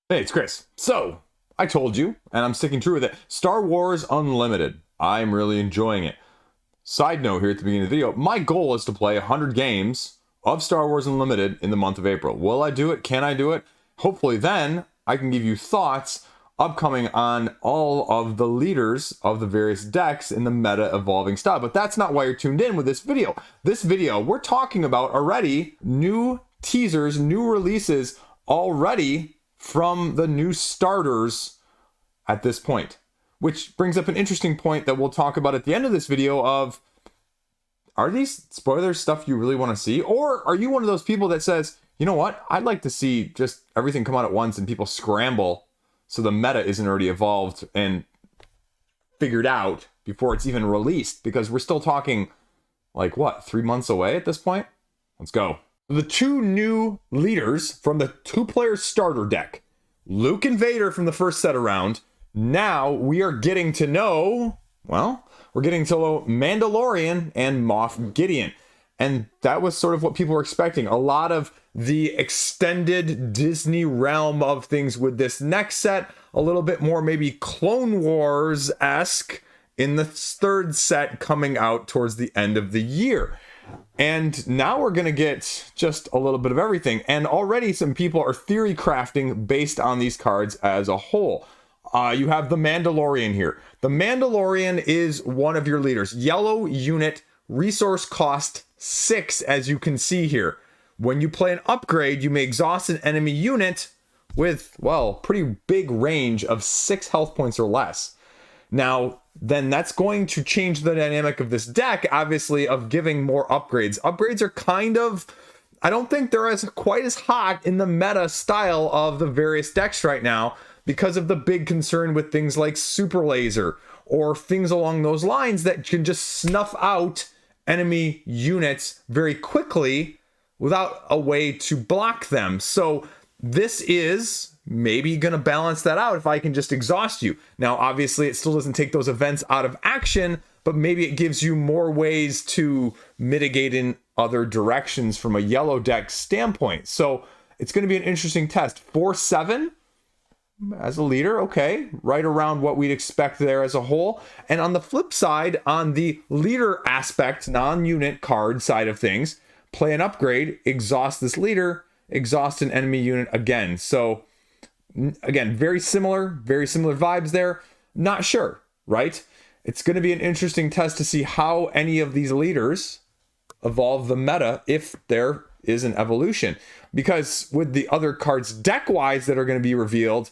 Hey, it's Chris. So, I told you, and I'm sticking true with it. Star Wars Unlimited. I'm really enjoying it. Side note here at the beginning of the video, my goal is to play 100 games of Star Wars Unlimited in the month of April. Will I do it? Can I do it? Hopefully then I can give you thoughts upcoming on all of the leaders of the various decks in the meta evolving style. But that's not why you're tuned in with this video. This video, we're talking about already new teasers, new releases already from the new starters at this point. Which brings up an interesting point that we'll talk about at the end of this video of, are these spoilers stuff you really want to see? Or are you one of those people that says, you know what, I'd like to see just everything come out at once and people scramble so the meta isn't already evolved and figured out before it's even released? Because we're still talking, like, what, 3 months away at this point? Let's go. The two new leaders from the two-player starter deck, Luke and Vader from the first set around. Now we are getting to know, well, we're getting to know Mandalorian and Moff Gideon. And that was sort of what people were expecting. A lot of the extended Disney realm of things with this next set. A little bit more maybe Clone Wars-esque in the third set coming out towards the end of the year. And now we're going to get just a little bit of everything. And already some people are theory crafting based on these cards as a whole. You have the Mandalorian here. The Mandalorian is one of your leaders. Yellow unit, resource cost 6, as you can see here. When you play an upgrade, you may exhaust an enemy unit with, well, pretty big range of 6 health points or less. Now, then that's going to change the dynamic of this deck, obviously, of giving more upgrades. Upgrades are kind of, I don't think they're quite as hot in the meta style of the various decks right now, because of the big concern with things like Super Laser or things along those lines that can just snuff out enemy units very quickly without a way to block them. So this is maybe going to balance that out if I can just exhaust you. Now, obviously, it still doesn't take those events out of action, but maybe it gives you more ways to mitigate in other directions from a yellow deck standpoint. So it's going to be an interesting test. 4/7 as a leader, okay, right around what we'd expect there as a whole. And on the flip side, on the leader aspect, non-unit card side of things, play an upgrade, exhaust this leader, exhaust an enemy unit again. So again, very similar vibes there. Not sure, right? It's going to be an interesting test to see how any of these leaders evolve the meta, if there is an evolution. Because with the other cards deck-wise that are going to be revealed,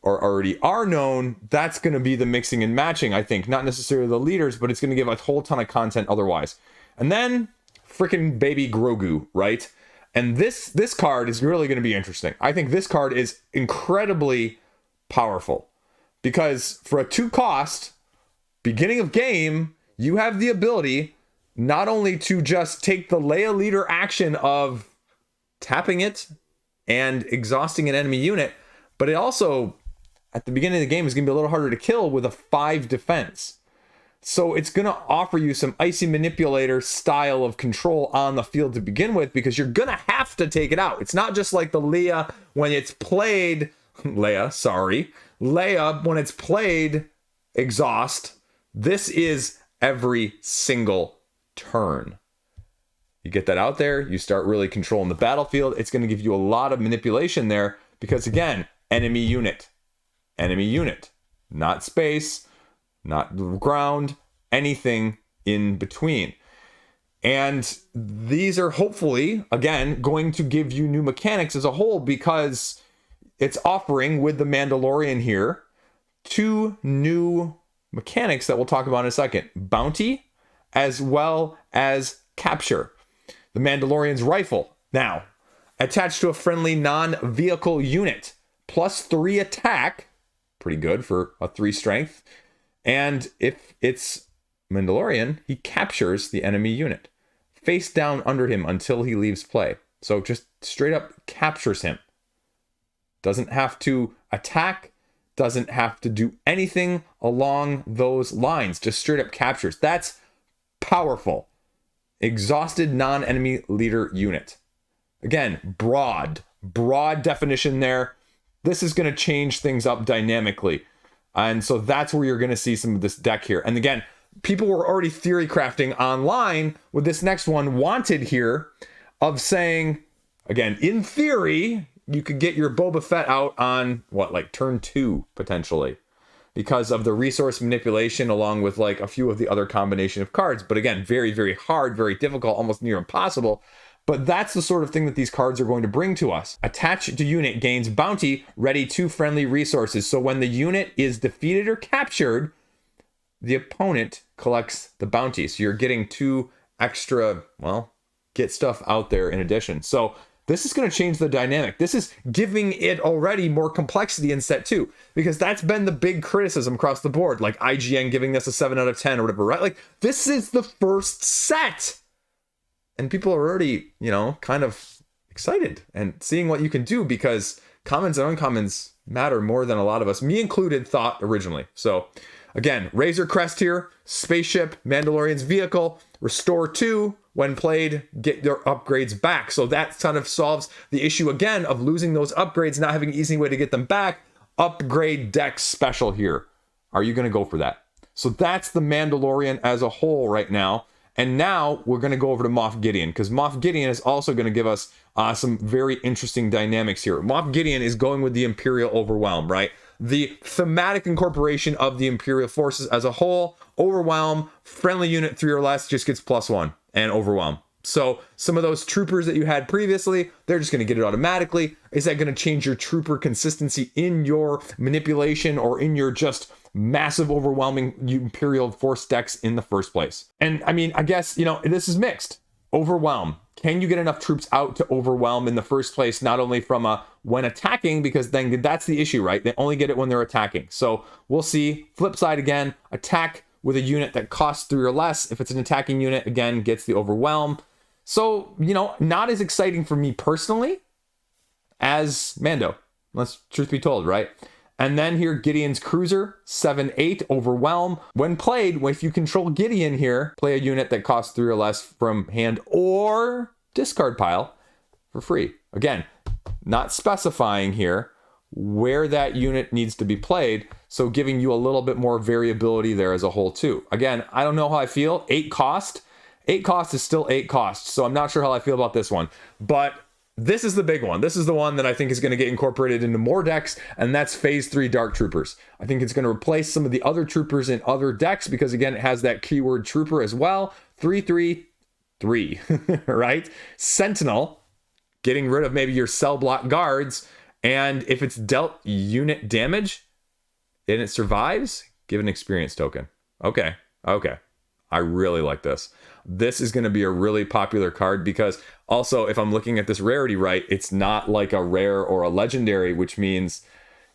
or already are known, that's going to be the mixing and matching, I think. Not necessarily the leaders, but it's going to give a whole ton of content otherwise. And then, freaking baby Grogu, right? And this card is really going to be interesting. I think this card is incredibly powerful. Because for a 2 cost, beginning of game, you have the ability not only to just take the Leia leader action of tapping it and exhausting an enemy unit, but it also, at the beginning of the game, is going to be a little harder to kill with a 5 defense. So it's going to offer you some Icy Manipulator style of control on the field to begin with, because you're going to have to take it out. It's not just like the Leia when it's played, Leia, when it's played exhaust. This is every single turn. You get that out there, you start really controlling the battlefield. It's going to give you a lot of manipulation there, because again, enemy unit, not space, not ground, anything in between. And these are hopefully, again, going to give you new mechanics as a whole, because it's offering, with the Mandalorian here, 2 new mechanics that we'll talk about in a second. Bounty, as well as capture. The Mandalorian's rifle, now, attached to a friendly non-vehicle unit, +3 attack, pretty good for a 3 strength. And if it's Mandalorian, he captures the enemy unit, face down under him until he leaves play. So just straight up captures him. Doesn't have to attack, doesn't have to do anything along those lines, just straight up captures. That's powerful. Exhausted non-enemy leader unit. Again, broad definition there. this is going to change things up dynamically. And so that's where you're going to see some of this deck here. And again, people were already theory crafting online with this next one, Wanted, here, of saying, again, in theory, you could get your Boba Fett out on, what, like turn 2, potentially, because of the resource manipulation along with like a few of the other combination of cards. But again, very, very hard, very difficult, almost near impossible. But that's the sort of thing that these cards are going to bring to us. Attached to unit gains bounty, ready 2 friendly resources. So when the unit is defeated or captured, the opponent collects the bounty. So you're getting 2 extra, well, get stuff out there in addition. So this is going to change the dynamic. This is giving it already more complexity in set 2, because that's been the big criticism across the board. Like IGN giving this a 7 out of 10 or whatever, right? Like, this is the first set. And people are already, you know, kind of excited and seeing what you can do, because commons and uncommons matter more than a lot of us, me included, thought originally. So again, Razor Crest here, spaceship, Mandalorian's vehicle, restore 2 when played, get your upgrades back. So that kind of solves the issue again of losing those upgrades, not having an easy way to get them back. Upgrade deck special here. Are you going to go for that? So that's the Mandalorian as a whole right now. And now we're going to go over to Moff Gideon, because Moff Gideon is also going to give us some very interesting dynamics here. Moff Gideon is going with the Imperial Overwhelm, right? The thematic incorporation of the Imperial forces as a whole. Overwhelm, friendly unit 3 or less just gets +1 and Overwhelm. So some of those troopers that you had previously, they're just going to get it automatically. Is that going to change your trooper consistency in your manipulation or in your just massive overwhelming Imperial force decks in the first place? And I mean, I guess, you know, this is mixed. Overwhelm. Can you get enough troops out to overwhelm in the first place? Not only from when attacking, because then that's the issue, right? They only get it when they're attacking. So we'll see. Flip side again, attack with a unit that costs 3 or less. If it's an attacking unit, again, gets the overwhelm. So, you know, not as exciting for me personally as Mando. Let's truth be told, right? And then here, Gideon's Cruiser, 7/8, Overwhelm. When played, if you control Gideon here, play a unit that costs 3 or less from hand or discard pile for free. Again, not specifying here where that unit needs to be played, so giving you a little bit more variability there as a whole too. Again, I don't know how I feel. 8 cost. 8 cost is still 8 cost, so I'm not sure how I feel about this one. But this is the big one. This is the one that I think is going to get incorporated into more decks, and that's Phase 3 Dark Troopers. I think it's going to replace some of the other troopers in other decks, because again, it has that keyword trooper as well. 3/3/3, right? Sentinel, getting rid of maybe your cell block guards, and if it's dealt unit damage and it survives, give an experience token. Okay. I really like this. This is going to be a really popular card, because also, if I'm looking at this rarity right, it's not like a rare or a legendary, which means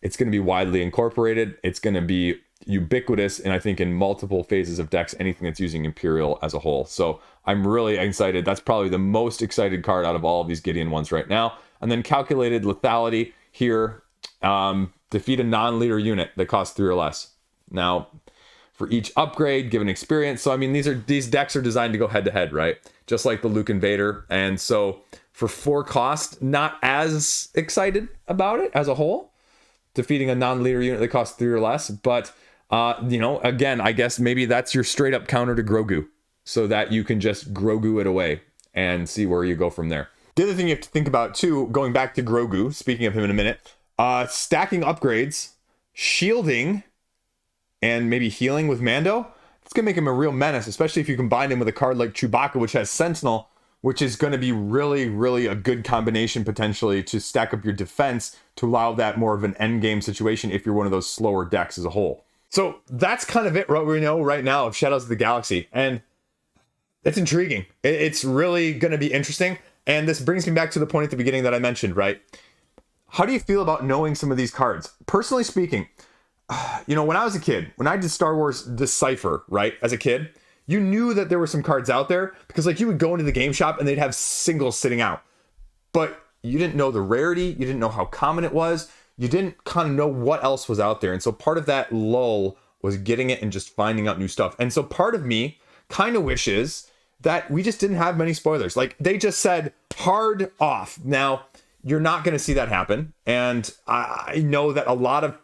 it's going to be widely incorporated. It's going to be ubiquitous, and I think in multiple phases of decks, anything that's using Imperial as a whole. So I'm really excited. That's probably the most excited card out of all of these Gideon ones right now. And then Calculated Lethality here. Defeat a non-leader unit that costs 3 or less. Now, for each upgrade, give an experience. So I mean, these decks are designed to go head to head, right? Just like the Luke Invader. And so for 4 cost, not as excited about it as a whole. Defeating a non-leader unit that costs 3 or less. But you know, again, I guess maybe that's your straight up counter to Grogu, so that you can just Grogu it away and see where you go from there. The other thing you have to think about too, going back to Grogu, speaking of him in a minute, stacking upgrades, shielding, and maybe healing with Mando, it's going to make him a real menace, especially if you combine him with a card like Chewbacca, which has Sentinel, which is going to be really, really a good combination potentially to stack up your defense to allow that more of an end game situation if you're one of those slower decks as a whole. So that's kind of it, what we know right now of Shadows of the Galaxy. And it's intriguing. It's really going to be interesting. And this brings me back to the point at the beginning that I mentioned, right? How do you feel about knowing some of these cards? Personally speaking, you know, when I was a kid, when I did Star Wars Decipher, right, as a kid, you knew that there were some cards out there, because like you would go into the game shop and they'd have singles sitting out, but you didn't know the rarity, you didn't know how common it was, you didn't kind of know what else was out there. And so part of that lull was getting it and just finding out new stuff. And so part of me kind of wishes that we just didn't have many spoilers. Like they just said hard off. Now, you're not going to see that happen. And I know that a lot of,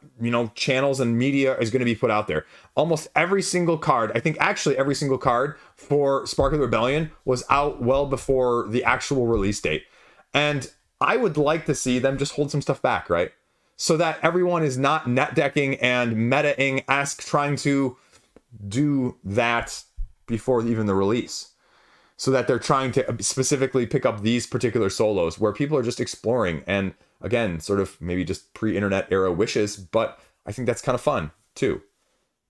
channels and media is going to be put out there. Almost every single card, I think actually every single card for Spark of the Rebellion was out well before the actual release date. And I would like to see them just hold some stuff back, right? So that everyone is not net decking and meta-ing, trying to do that before even the release. So that they're trying to specifically pick up these particular solos where people are just exploring and, again, sort of maybe just pre-internet era wishes, but I think that's kind of fun too.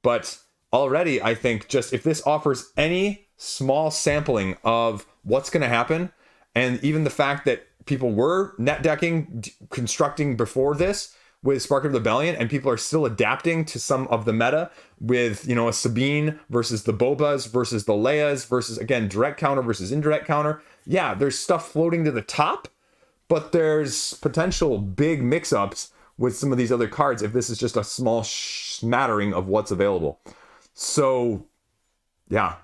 But already I think just if this offers any small sampling of what's going to happen, and even the fact that people were net decking, constructing before this with Spark of Rebellion, and people are still adapting to some of the meta with, a Sabine versus the Bobas versus the Leias versus, again, direct counter versus indirect counter. Yeah, there's stuff floating to the top, but there's potential big mix-ups with some of these other cards if this is just a small smattering of what's available. So, yeah,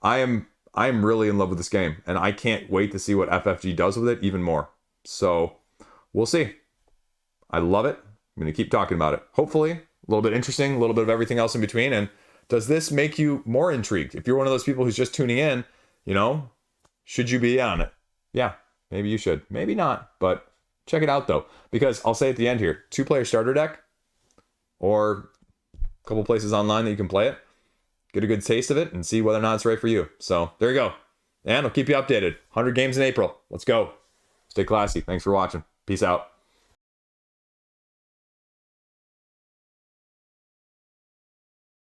I am really in love with this game, and I can't wait to see what FFG does with it even more. So, we'll see. I love it. I'm going to keep talking about it. Hopefully, a little bit interesting, a little bit of everything else in between. And does this make you more intrigued? If you're one of those people who's just tuning in, should you be on it? Yeah, maybe you should. Maybe not, but check it out though. Because I'll say at the end here, 2-player starter deck or a couple places online that you can play it. Get a good taste of it and see whether or not it's right for you. So there you go. And I'll keep you updated. 100 games in April. Let's go. Stay classy. Thanks for watching. Peace out.